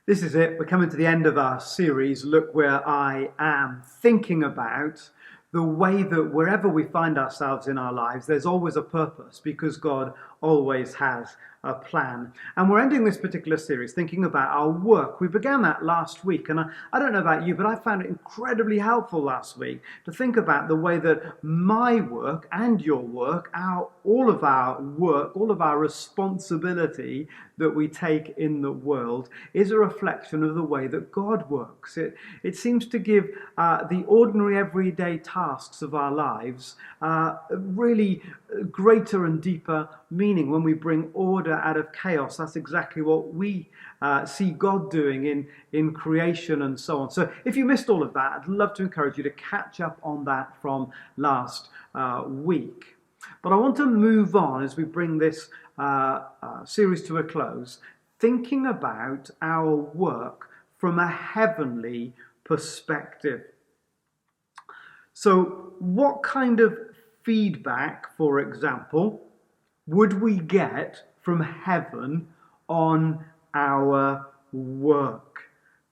This is it. We're coming to the end of our series, Look Where I Am, thinking about the way that wherever we find ourselves in our lives, there's always a purpose because God always has a plan. And we're ending this particular series thinking about our work. We began that last week, and I don't know about you, but I found it incredibly helpful last week to think about the way that my work and your work, all of our work, all of our responsibility that we take in the world is a reflection of the way that God works. It seems to give the ordinary everyday tasks of our lives really greater and deeper meaning when we bring order out of chaos. That's exactly what we see God doing in creation and so on. So if you missed all of that, I'd love to encourage you to catch up on that from last week. But I want to move on as we bring this series to a close, thinking about our work from a heavenly perspective. So what kind of feedback, for example, would we get from heaven on our work?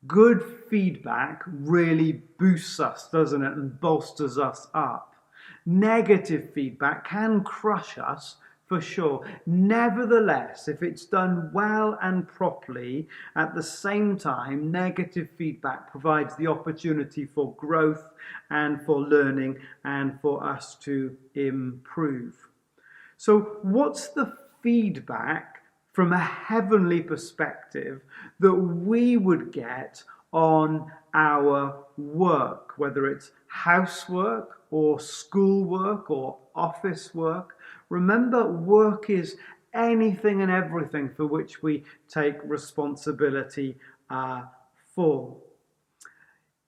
Good feedback really boosts us, doesn't it, and bolsters us up. Negative feedback can crush us for sure. Nevertheless, if it's done well and properly, at the same time, negative feedback provides the opportunity for growth and for learning and for us to improve. So what's the feedback from a heavenly perspective that we would get on our work, whether it's housework or schoolwork or office work? Remember, work is anything and everything for which we take responsibility for.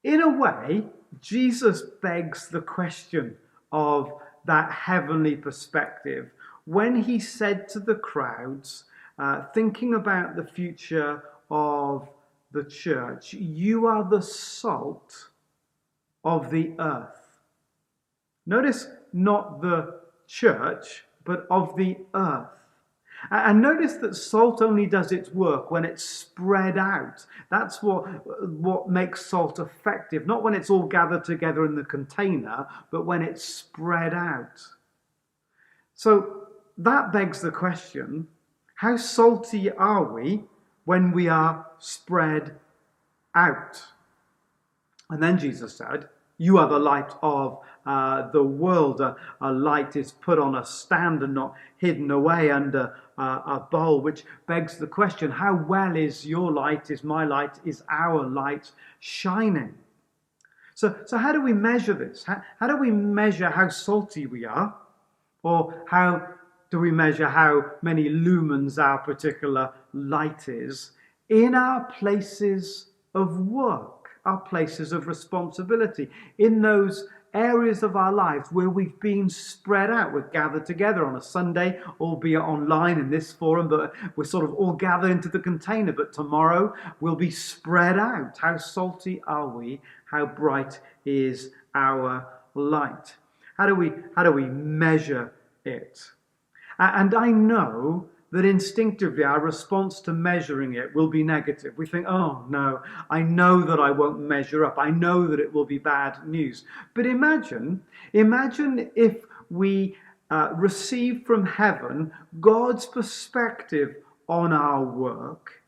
In a way, Jesus begs the question of that heavenly perspective when he said to the crowds, thinking about the future of the church, "You are the salt of the earth." Notice not the church, but of the earth. And notice that salt only does its work when it's spread out. That's what makes salt effective. Not when it's all gathered together in the container, but when it's spread out. So that begs the question, how salty are we when we are spread out? And then Jesus said, "You are the light of the world." A light is put on a stand and not hidden away under a bowl, which begs the question, how well is your light, is my light, is our light shining? So how do we measure this? How do we measure how salty we are? Or how do we measure how many lumens our particular light is in our places of work, our places of responsibility, in those areas of our lives where we've been spread out? We're gathered together on a Sunday, albeit online in this forum, but we're sort of all gathered into the container. But tomorrow we'll be spread out. How salty are we? How bright is our light? How do we measure it? And I know that instinctively our response to measuring it will be negative. We think, oh no, I know that I won't measure up. I know that it will be bad news. But imagine if we receive from heaven God's perspective on our work,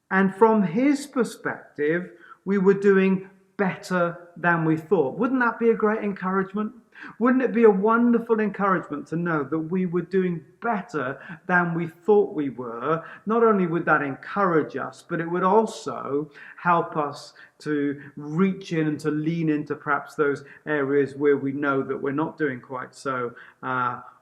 and from his perspective we were doing better than we thought. Wouldn't that be a great encouragement? Wouldn't it be a wonderful encouragement to know that we were doing better than we thought we were? Not only would that encourage us, but it would also help us to reach in and to lean into perhaps those areas where we know that we're not doing quite so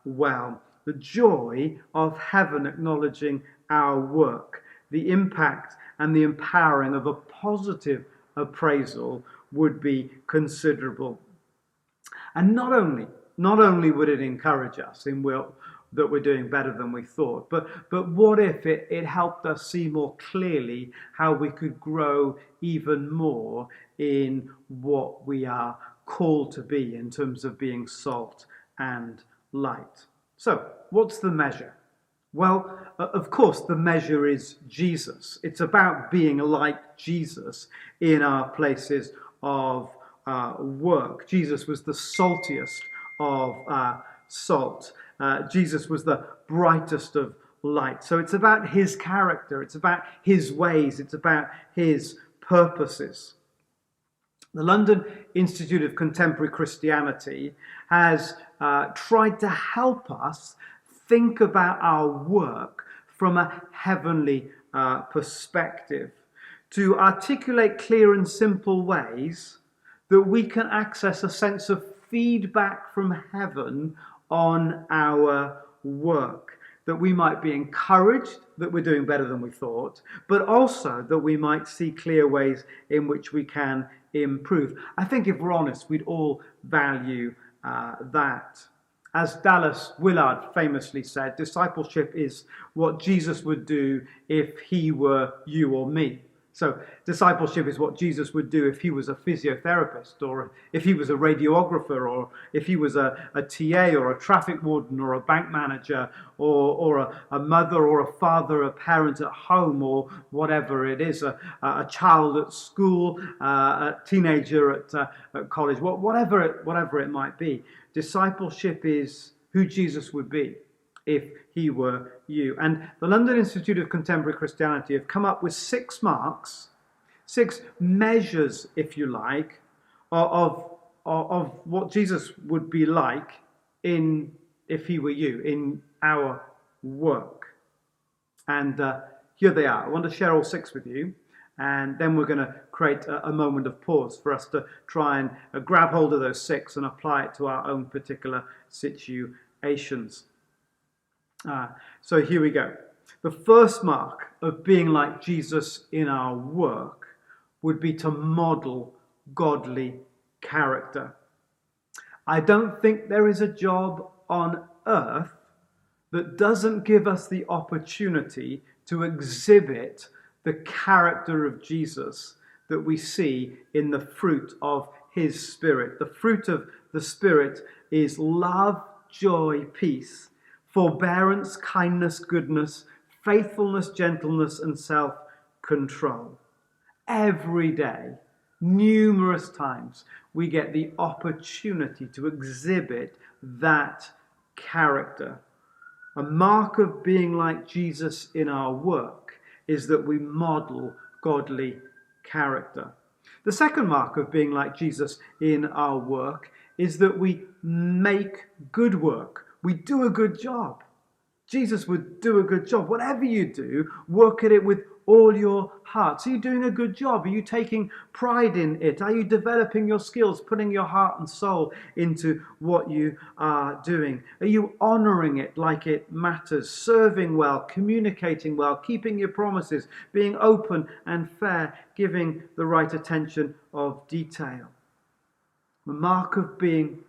well. The joy of heaven acknowledging our work, the impact and the empowering of a positive appraisal would be considerable. And not only would it encourage us in that we're doing better than we thought, but what if it helped us see more clearly how we could grow even more in what we are called to be in terms of being salt and light. So, what's the measure? Well, of course, the measure is Jesus. It's about being like Jesus in our places of work. Jesus was the saltiest of salt. Jesus was the brightest of light. So it's about his character, it's about his ways, it's about his purposes. The London Institute of Contemporary Christianity has tried to help us think about our work from a heavenly perspective, to articulate clear and simple ways that we can access a sense of feedback from heaven on our work, that we might be encouraged that we're doing better than we thought, but also that we might see clear ways in which we can improve. I think if we're honest, we'd all value that. As Dallas Willard famously said, discipleship is what Jesus would do if he were you or me. So discipleship is what Jesus would do if he was a physiotherapist, or if he was a radiographer, or if he was a TA or a traffic warden or a bank manager, or a mother or a father, a parent at home, or whatever it is, a child at school, a teenager at college, whatever it might be. Discipleship is who Jesus would be if he were you. And the London Institute of Contemporary Christianity have come up with 6 marks, 6 measures, if you like, of what Jesus would be like if he were you, in our work. And here they are. I want to share all 6 with you, and then we're going to create a moment of pause for us to try and grab hold of those 6 and apply it to our own particular situations. So here we go. The first mark of being like Jesus in our work would be to model godly character. I don't think there is a job on earth that doesn't give us the opportunity to exhibit the character of Jesus that we see in the fruit of his Spirit. The fruit of the Spirit is love, joy, peace, forbearance, kindness, goodness, faithfulness, gentleness, and self-control. Every day, numerous times, we get the opportunity to exhibit that character. A mark of being like Jesus in our work is that we model godly character. The second mark of being like Jesus in our work is that we make good work. We do a good job. Jesus would do a good job. Whatever you do, work at it with all your heart. Are you doing a good job? Are you taking pride in it? Are you developing your skills, putting your heart and soul into what you are doing? Are you honoring it like it matters, serving well, communicating well, keeping your promises, being open and fair, giving the right attention of detail? The mark of being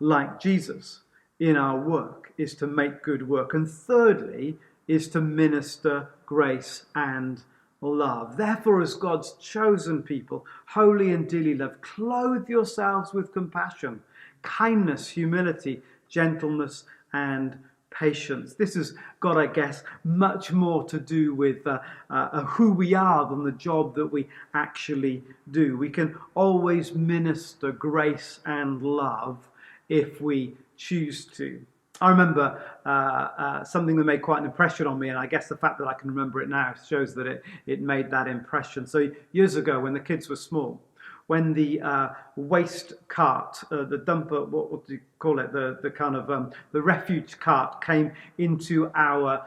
like Jesus in our work is to make good work. And thirdly, is to minister grace and love. Therefore, as God's chosen people, holy and dearly loved, clothe yourselves with compassion, kindness, humility, gentleness, and patience. This has got, I guess, much more to do with who we are than the job that we actually do. We can always minister grace and love if we choose to. I remember something that made quite an impression on me, and I guess the fact that I can remember it now shows that it made that impression. So years ago, when the kids were small, when the waste cart, the dumper, what do you call it, the kind of the refuge cart came into our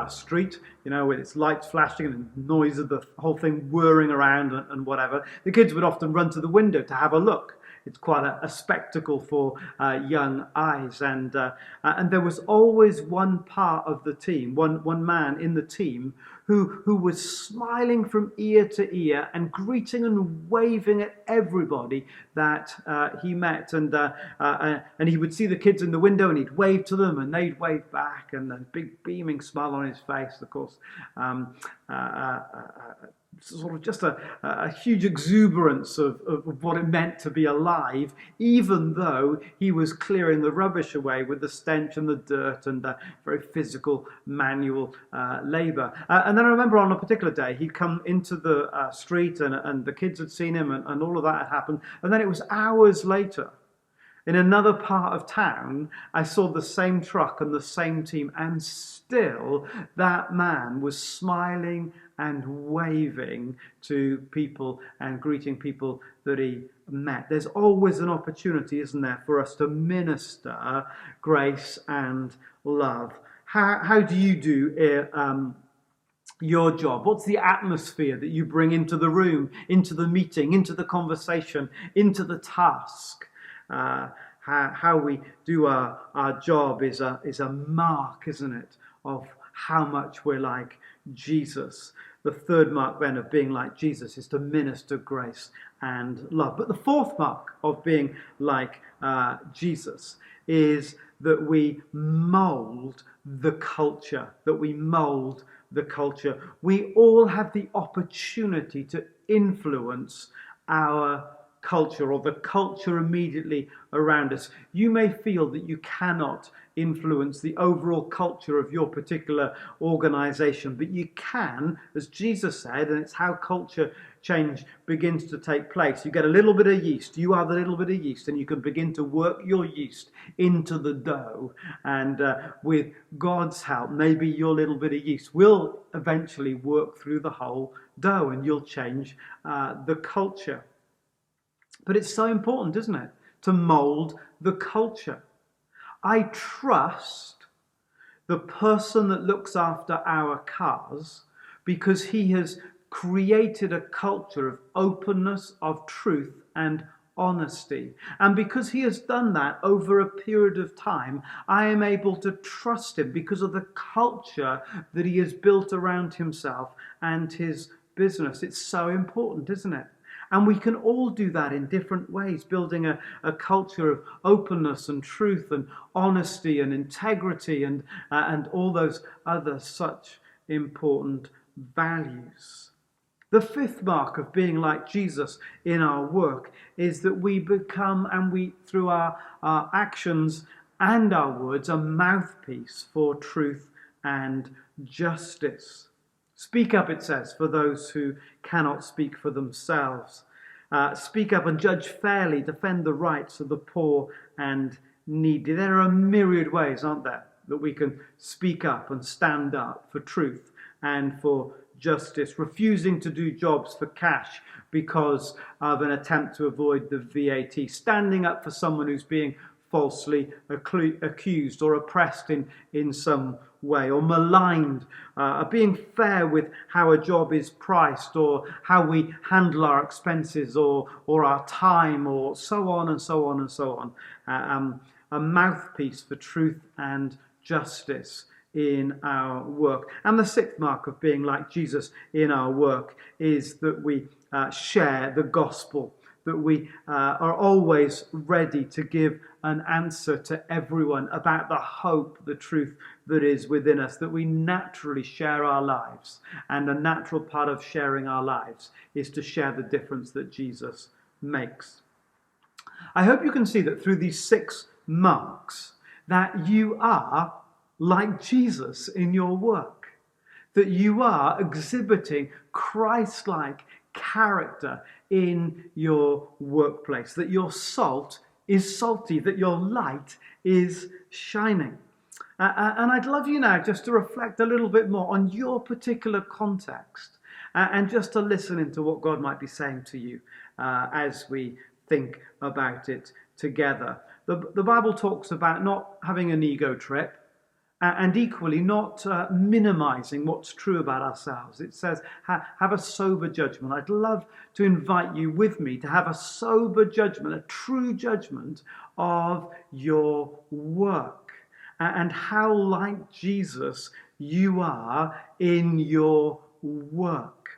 street, you know, with its lights flashing and the noise of the whole thing whirring around and whatever, the kids would often run to the window to have a look. It's quite a spectacle for young eyes, and there was always one part of the team, one man in the team who was smiling from ear to ear and greeting and waving at everybody that he met, and he would see the kids in the window and he'd wave to them and they'd wave back, and a big beaming smile on his face, of course. sort of just a huge exuberance of what it meant to be alive, even though he was clearing the rubbish away with the stench and the dirt and the very physical manual labour. And then I remember on a particular day, he'd come into the street and the kids had seen him and all of that had happened. And then it was hours later, in another part of town, I saw the same truck and the same team, and still that man was smiling and waving to people and greeting people that he met. There's always an opportunity, isn't there, for us to minister grace and love. How do you do your job? What's the atmosphere that you bring into the room, into the meeting, into the conversation, into the task? How we do our job is a mark, isn't it, of how much we're like Jesus. The third mark then of being like Jesus is to minister grace and love. But the fourth mark of being like Jesus is that we mould the culture, We all have the opportunity to influence our culture, or the culture immediately around us. You may feel that you cannot influence the overall culture of your particular organization, but you can, as Jesus said, and it's how culture change begins to take place. You get a little bit of yeast, you are the little bit of yeast, and you can begin to work your yeast into the dough, and with God's help, maybe your little bit of yeast will eventually work through the whole dough, and you'll change the culture. But it's so important, isn't it, to mould the culture. I trust the person that looks after our cars because he has created a culture of openness, of truth and honesty. And because he has done that over a period of time, I am able to trust him because of the culture that he has built around himself and his business. It's so important, isn't it? And we can all do that in different ways, building a culture of openness and truth and honesty and integrity and all those other such important values. The fifth mark of being like Jesus in our work is that we become, and we, through our actions and our words, a mouthpiece for truth and justice. Speak up, it says, for those who cannot speak for themselves. Speak up and judge fairly, defend the rights of the poor and needy. There are a myriad ways, aren't there, that we can speak up and stand up for truth and for justice, refusing to do jobs for cash because of an attempt to avoid the VAT, standing up for someone who's being falsely accused or oppressed in some way, or maligned, being fair with how a job is priced, or how we handle our expenses, or our time, or so on and so on and so on. A mouthpiece for truth and justice in our work. And the sixth mark of being like Jesus in our work is that we share the gospel, that we are always ready to give an answer to everyone about the hope, the truth that is within us, that we naturally share our lives. And a natural part of sharing our lives is to share the difference that Jesus makes. I hope you can see that through these 6 marks that you are like Jesus in your work, that you are exhibiting Christ-like character in your workplace, that your salt is salty, that your light is shining. And I'd love you now just to reflect a little bit more on your particular context and just to listen into what God might be saying to you as we think about it together. The Bible talks about not having an ego trip, and equally not minimizing what's true about ourselves. It says, have a sober judgment. I'd love to invite you with me to have a sober judgment, a true judgment of your work and how like Jesus you are in your work.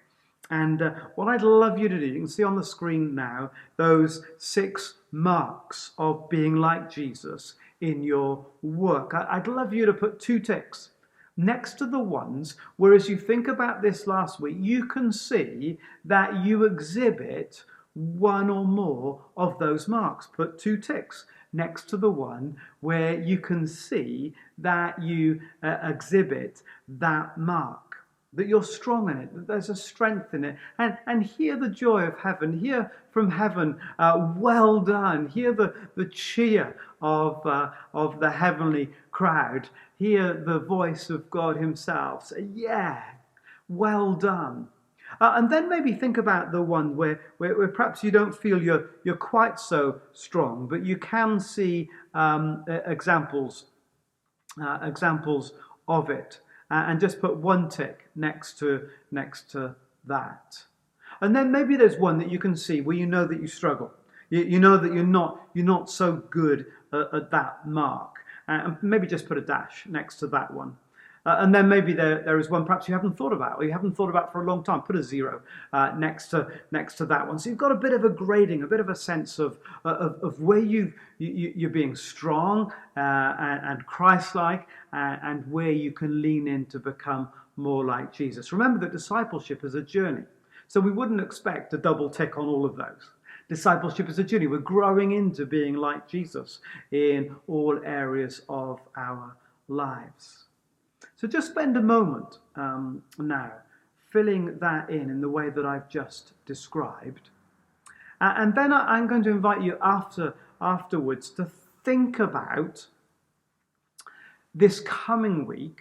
And what I'd love you to do, you can see on the screen now, those 6 marks of being like Jesus in your work. I'd love you to put 2 ticks next to the ones where, as you think about this last week, you can see that you exhibit one or more of those marks. Put 2 ticks next to the one where you can see that you exhibit that mark, that you're strong in it, that there's a strength in it. And hear the joy of heaven, hear from heaven, well done. Hear the cheer of the heavenly crowd. Hear the voice of God himself say, yeah, well done. And then maybe think about the one where perhaps you don't feel you're quite so strong, but you can see examples of it, and just put 1 tick next to that. And then maybe there's one that you can see where you know that you struggle. You know that you're not so good at that mark, and maybe just put a dash next to that one. And then maybe there is one perhaps you haven't thought about, or you haven't thought about for a long time. Put a 0 next to that one. So you've got a bit of a grading, a bit of a sense of where you're being strong and Christ-like, and where you can lean in to become more like Jesus. Remember that discipleship is a journey, so we wouldn't expect a double tick on all of those. Discipleship is a journey. We're growing into being like Jesus in all areas of our lives. So just spend a moment now filling that in the way that I've just described. And then I'm going to invite you afterwards to think about this coming week.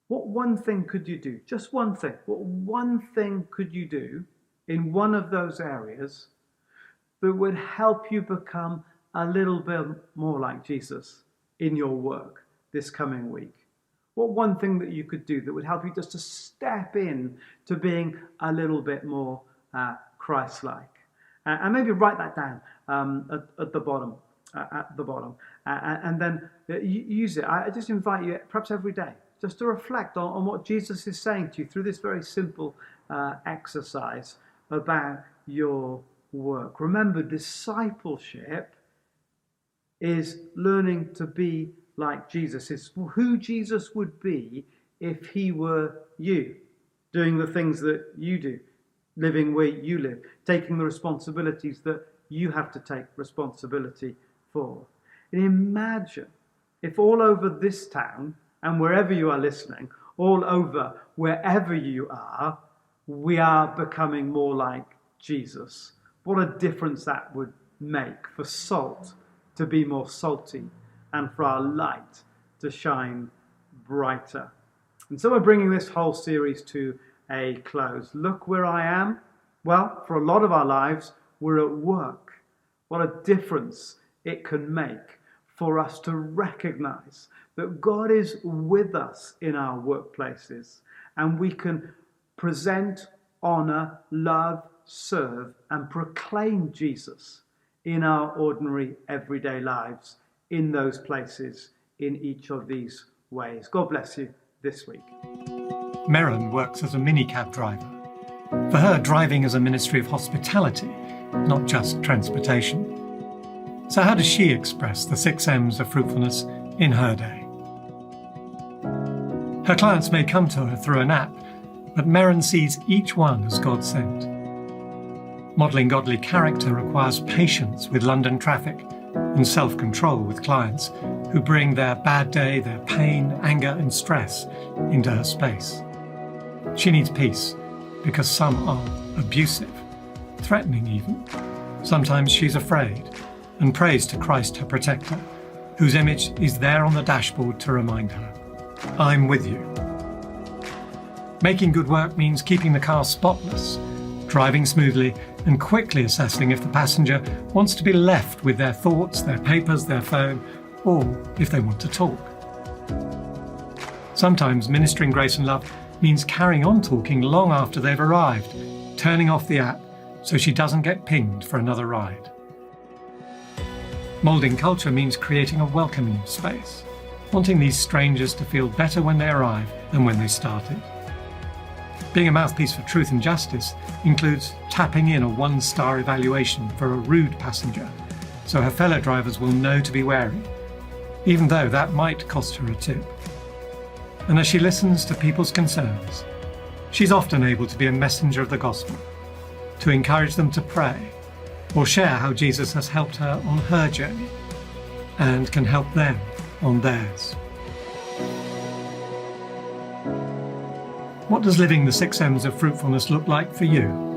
What one thing could you do? Just one thing. What one thing could you do in one of those areas that would help you become a little bit more like Jesus in your work this coming week? What one thing that you could do that would help you just to step in to being a little bit more Christ-like? And maybe write that down at the bottom. And then use it. I just invite you, perhaps every day, just to reflect on what Jesus is saying to you through this very simple exercise about your work. Remember, discipleship is learning to be like Jesus. It's who Jesus would be if he were you, doing the things that you do, living where you live, taking the responsibilities that you have to take responsibility for. And imagine if all over this town, and wherever you are listening, all over wherever you are, we are becoming more like Jesus. What a difference that would make for salt to be more salty, and for our light to shine brighter. And so we're bringing this whole series to a close. Look where I am. Well, for a lot of our lives, we're at work. What a difference it can make for us to recognize that God is with us in our workplaces, and we can present, honor, love, serve, and proclaim Jesus in our ordinary everyday lives, in those places, in each of these ways. God bless you this week. Merron works as a minicab driver. For her, driving is a ministry of hospitality, not just transportation. So how does she express the 6 M's of fruitfulness in her day? Her clients may come to her through an app, but Merron sees each one as God sent. Modelling godly character requires patience with London traffic and self-control with clients who bring their bad day, their pain, anger and stress into her space. She needs peace because some are abusive, threatening even. Sometimes she's afraid and prays to Christ her protector, whose image is there on the dashboard to remind her, I'm with you. Making good work means keeping the car spotless, driving smoothly and quickly assessing if the passenger wants to be left with their thoughts, their papers, their phone, or if they want to talk. Sometimes ministering grace and love means carrying on talking long after they've arrived, turning off the app so she doesn't get pinged for another ride. Moulding culture means creating a welcoming space, wanting these strangers to feel better when they arrive than when they started. Being a mouthpiece for truth and justice includes tapping in a 1-star evaluation for a rude passenger, so her fellow drivers will know to be wary, even though that might cost her a tip. And as she listens to people's concerns, she's often able to be a messenger of the gospel, to encourage them to pray, or share how Jesus has helped her on her journey and can help them on theirs. What does living the 6 M's of fruitfulness look like for you?